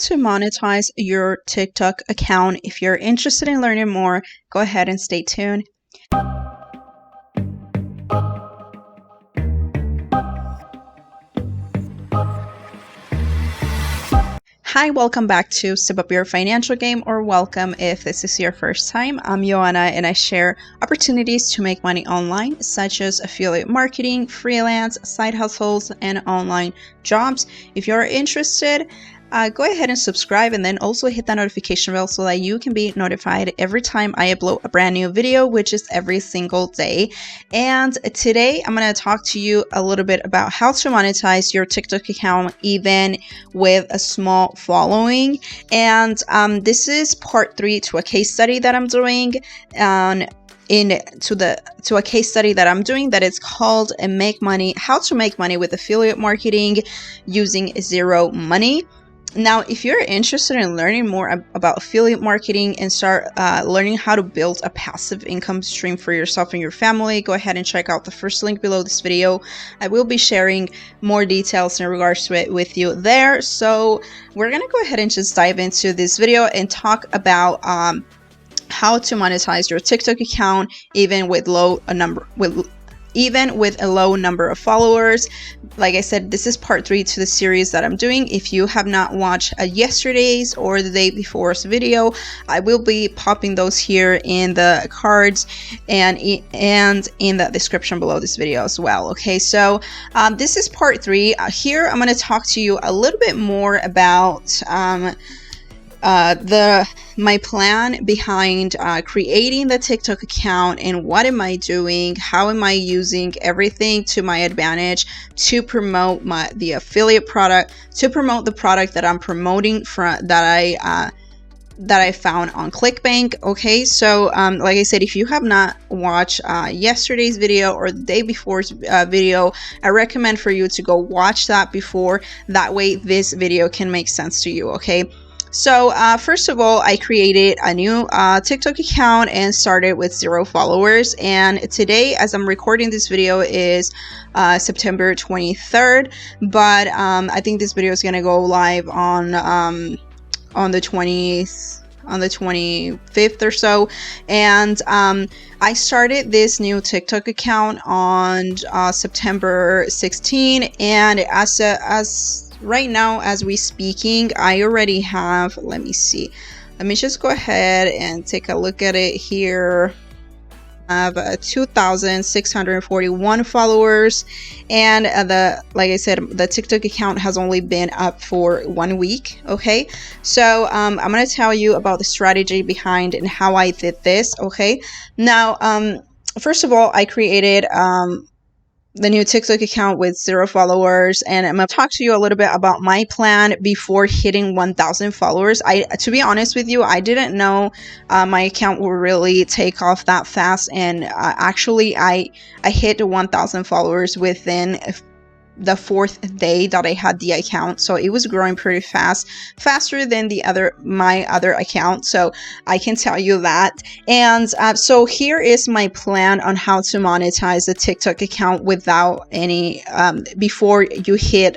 to monetize your TikTok account. If you're interested in learning more, go ahead and stay tuned. Hi, welcome back to Step Up Your Financial Game, or welcome if this is your first time. I'm Joanna and I share opportunities to make money online, such as affiliate marketing, freelance, side hustles, and online jobs. If you're interested, go ahead and subscribe, and then also hit that notification bell so that you can be notified every time I upload a brand new video, which is every single day. And today I'm going to talk to you a little bit about how to monetize your TikTok account even with a small following. And this is part 3 to a case study that I'm doing. To a case study that I'm doing that is called how to make money with affiliate marketing using zero money. Now, if you're interested in learning more about affiliate marketing and start learning how to build a passive income stream for yourself and your family, go ahead and check out the first link below this video. I will be sharing more details in regards to it with you there. So we're going to go ahead and just dive into this video and talk about how to monetize your TikTok account even with a low number of followers. Like I said, this is part 3 to the series that I'm doing. If you have not watched yesterday's or the day before's video, I will be popping those here in the cards and in the description below this video as well. Okay, so this is part 3. Here I'm going to talk to you a little bit more about my plan behind creating the TikTok account and what am I doing, how am I using everything to my advantage to promote the affiliate product, to promote the product that I'm promoting that I found on ClickBank. Okay, so like I said, if you have not watched yesterday's video or the day before's video, I recommend for you to go watch that before. That way this video can make sense to you. Okay, so first of all, I created a new TikTok account and started with 0 followers. And today, as I'm recording this video, is September 23rd. But I think this video is going to go live on the 25th or so. And I started this new TikTok account on September 16th. And as right now, as we speaking, I already have, let me just go ahead and take a look at it here. I have 2,641 followers, and like I said, the TikTok account has only been up for 1 week. Okay, so I'm gonna tell you about the strategy behind and how I did this. Okay, now first of all, I created the new TikTok account with 0 followers, and I'm gonna talk to you a little bit about my plan before hitting 1,000 followers. To be honest with you, I didn't know my account will really take off that fast, and actually I hit 1,000 followers within the 4th day that I had the account. So it was growing pretty fast, faster than my other account, so I can tell you that. And so here is my plan on how to monetize the TikTok account without any before you hit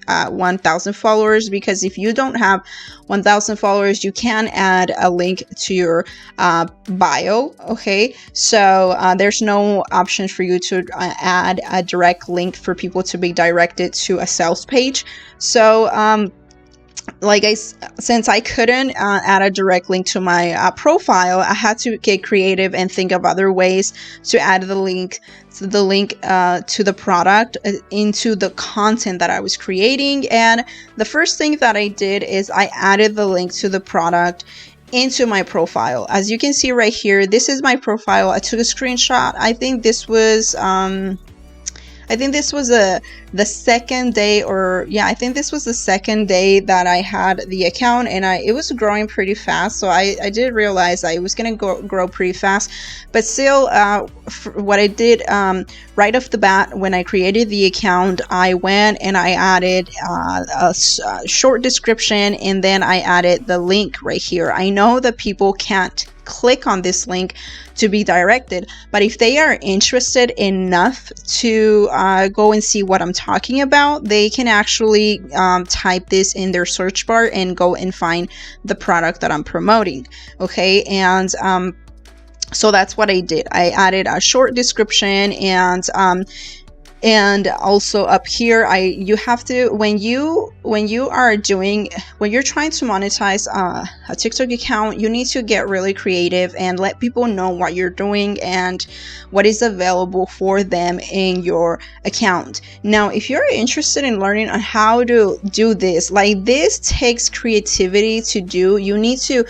1,000 followers, because if you don't have 1,000 followers, you can add a link to your bio. Okay, so there's no option for you to add a direct link for people to be directed to a sales page. So since I couldn't add a direct link to my profile, I had to get creative and think of other ways to add the link to the product into the content that I was creating. And the first thing that I did is I added the link to the product into my profile. As you can see right here, this is my profile. I took a screenshot. I think this was the second day, I think this was the second day that I had the account, and it was growing pretty fast. So I did realize I was going to grow pretty fast, but still, what I did right off the bat when I created the account, I went and I added a short description, and then I added the link right here. I know that people can't click on this link to be directed. But if they are interested enough to go and see what I'm talking about, they can actually type this in their search bar and go and find the product that I'm promoting. Okay, and so that's what I did. I added a short description, and also up here, you have to, when you're trying to monetize a TikTok account, you need to get really creative and let people know what you're doing and what is available for them in your account. Now, if you're interested in learning on how to do this, like this takes creativity to do. You need to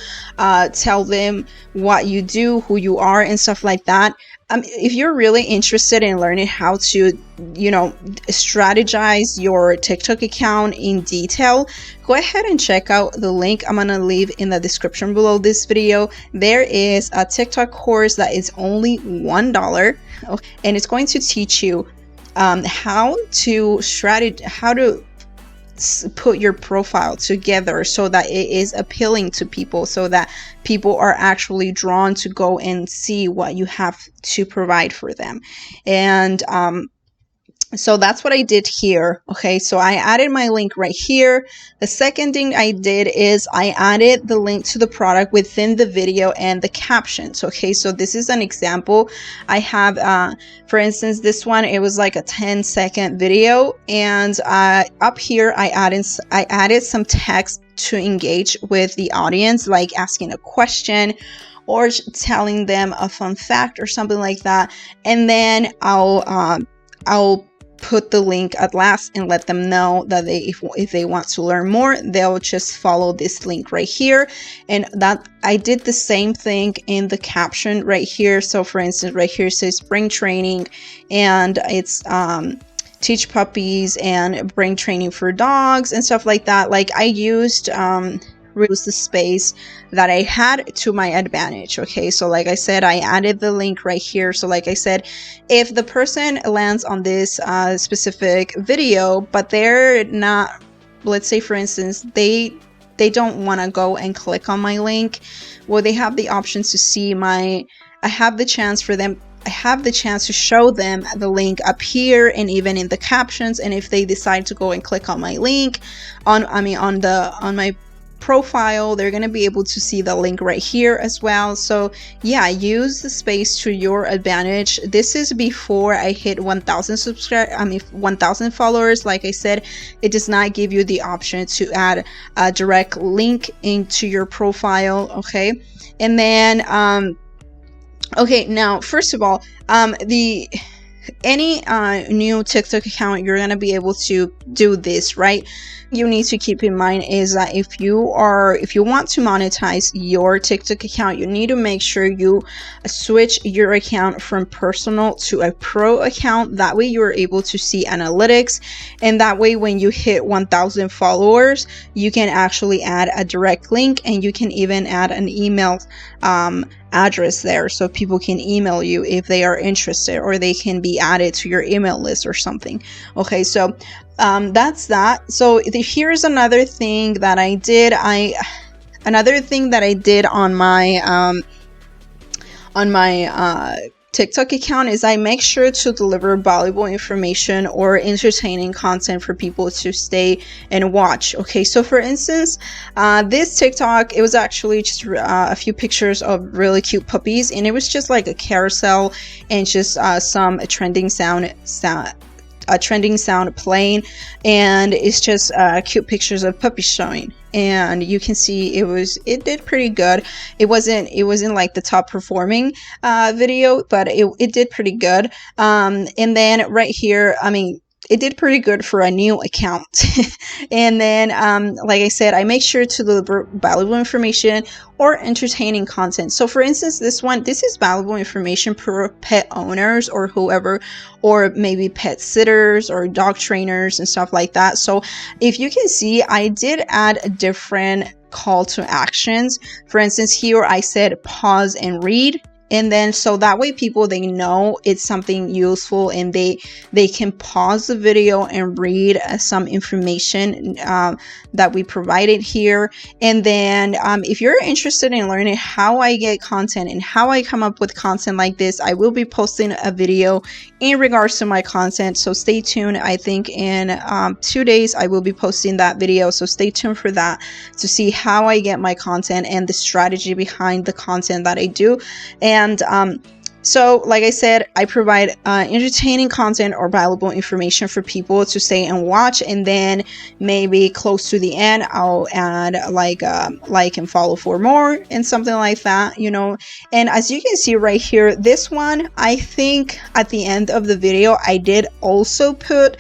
tell them what you do, who you are, and stuff like that. If you're really interested in learning how to, strategize your TikTok account in detail, go ahead and check out the link I'm gonna leave in the description below this video. There is a TikTok course that is only $1, and it's going to teach you how to put your profile together so that it is appealing to people, so that people are actually drawn to go and see what you have to provide for them. And so that's what I did here. Okay, so I added my link right here. The second thing I did is I added the link to the product within the video and the captions. Okay, so this is an example. I have, for instance, this one, it was like a 10-second video, and up here I added some text to engage with the audience, like asking a question or telling them a fun fact or something like that. And then I'll put the link at last and let them know that if they want to learn more, they'll just follow this link right here. And that I did the same thing in the caption right here. So for instance, right here it says spring training, and it's teach puppies and bring training for dogs and stuff like that. Like I used reduce the space that I had to my advantage. Okay, so like I said, I added the link right here. So like I said, if the person lands on this specific video, but they're not, let's say for instance, they don't want to go and click on my link, well, they have the options to see I have the chance to show them the link up here and even in the captions. And if they decide to go and click on my link on my profile, they're going to be able to see the link right here as well. So yeah, use the space to your advantage. This is before I hit 1,000 followers. Like I said, it does not give you the option to add a direct link into your profile. Okay, and then okay, now first of all, any new TikTok account, you're gonna be able to do this, right? You need to keep in mind is that if you want to monetize your TikTok account, you need to make sure you switch your account from personal to a pro account. That way you're able to see analytics, and that way when you hit 1,000 followers, you can actually add a direct link, and you can even add an email address there, so people can email you if they are interested, or they can be added to your email list or something. Okay, so that's that. So here's another thing that I did. On my TikTok account is I make sure to deliver valuable information or entertaining content for people to stay and watch. Okay, so for instance, this TikTok, it was actually just a few pictures of really cute puppies, and it was just like a carousel and just some trending sound playing, and it's just cute pictures of puppies showing. And you can see it did pretty good. It wasn't like the top performing video, but it did pretty good. And then right here, I mean, it did pretty good for a new account. And then like I said, I make sure to deliver valuable information or entertaining content. So for instance, this is valuable information for pet owners or whoever, or maybe pet sitters or dog trainers and stuff like that. So if you can see, I did add different call to actions. For instance, here I said pause and read, And then so that way people, they know it's something useful, and they can pause the video and read some information that we provided here. And then if you're interested in learning how I get content and how I come up with content like this, I will be posting a video in regards to my content, so stay tuned. I think in 2 days I will be posting that video, so stay tuned for that to see how I get my content and the strategy behind the content that I do. And so like I said, I provide entertaining content or valuable information for people to stay and watch, and then maybe close to the end I'll add like and follow for more and something like that, you know. And as you can see right here, this one, I think at the end of the video I did also put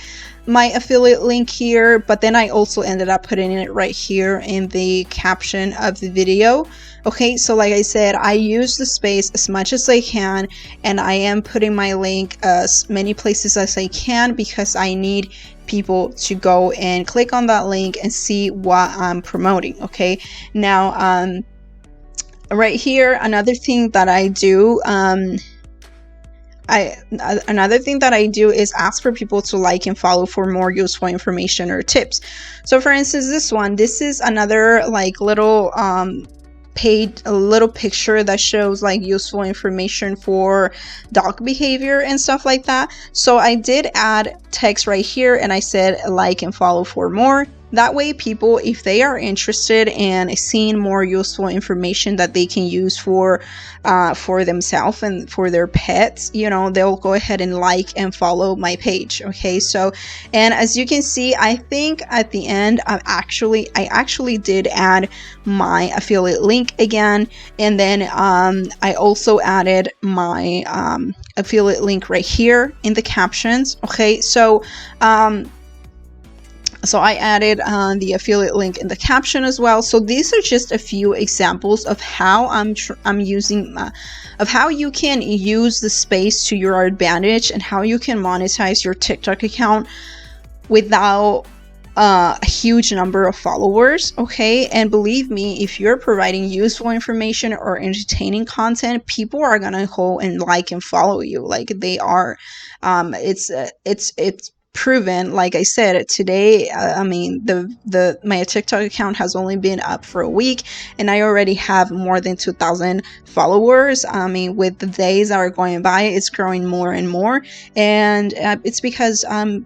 my affiliate link here, but then I also ended up putting it right here in the caption of the video. Okay, so like I said, I use the space as much as I can, and I am putting my link as many places as I can, because I need people to go and click on that link and see what I'm promoting. Okay, now right here, another thing that I do, another thing that I do is ask for people to like and follow for more useful information or tips. So for instance, this is another like little a little picture that shows like useful information for dog behavior and stuff like that. So I did add text right here, and I said like and follow for more. That way people, if they are interested in seeing more useful information that they can use for themselves and for their pets, you know, they'll go ahead and like and follow my page. Okay, so, and as you can see, I think at the end I actually did add my affiliate link again, and then I also added my affiliate link right here in the captions. Okay, so I added the affiliate link in the caption as well. So these are just a few examples of how I'm using, of how you can use the space to your advantage, and how you can monetize your TikTok account without a huge number of followers. Okay, and believe me, if you're providing useful information or entertaining content, people are gonna go and like and follow you. Like they are, it's proven. Like I said today, I mean, my TikTok account has only been up for a week, and I already have more than 2,000 followers. I mean, with the days that are going by, it's growing more and more, and it's because I'm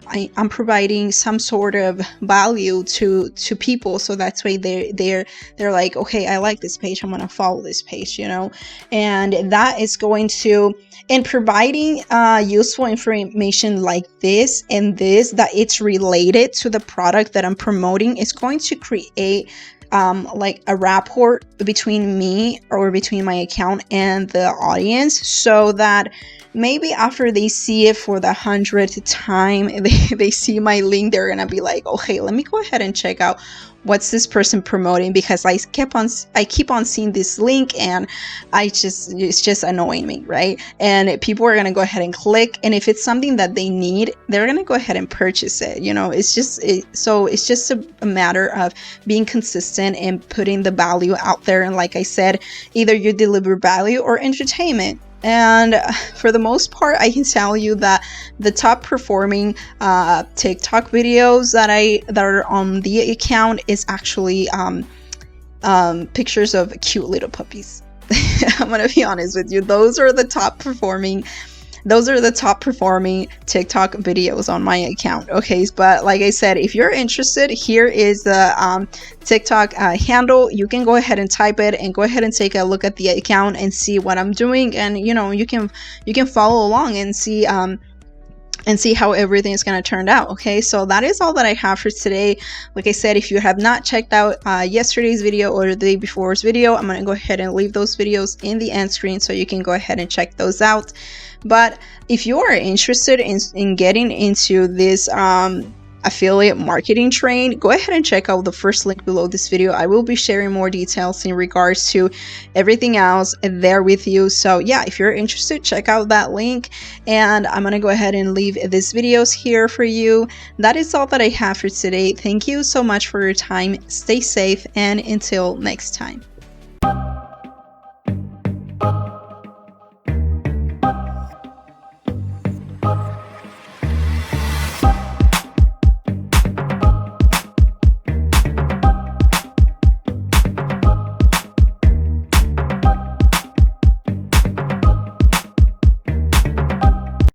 providing some sort of value to people, so that's why they're like, okay, I like this page, I'm gonna follow this page, you know. And that is going to, and providing useful information like this and this, that it's related to the product that I'm promoting, is going to create like a rapport between me, or between my account and the audience, so that maybe after they see it for the 100th time, they see my link, they're gonna be like, okay, let me go ahead and check out what's this person promoting, because I keep on seeing this link, and it's just annoying me, right? And people are gonna go ahead and click, and if it's something that they need, they're gonna go ahead and purchase it, you know. It's just a matter of being consistent and putting the value out there. And like I said, either you deliver value or entertainment. And for the most part, I can tell you that the top performing TikTok videos that are on the account is actually pictures of cute little puppies. I'm gonna be honest with you; those are the top performing TikTok videos on my account. Okay, but like I said, if you're interested, here is the TikTok handle. You can go ahead and type it and go ahead and take a look at the account and see what I'm doing, and you know, you can follow along and see how everything is going to turn out. Okay, so that is all that I have for today. Like I said, if you have not checked out yesterday's video or the day before's video, I'm going to go ahead and leave those videos in the end screen, so you can go ahead and check those out. But if you are interested in getting into this affiliate marketing train, go ahead and check out the first link below this video. I will be sharing more details in regards to everything else there with you. So yeah, if you're interested, check out that link, and I'm gonna go ahead and leave this videos here for you. That is all that I have for today. Thank you so much for your time. Stay safe, and until next time.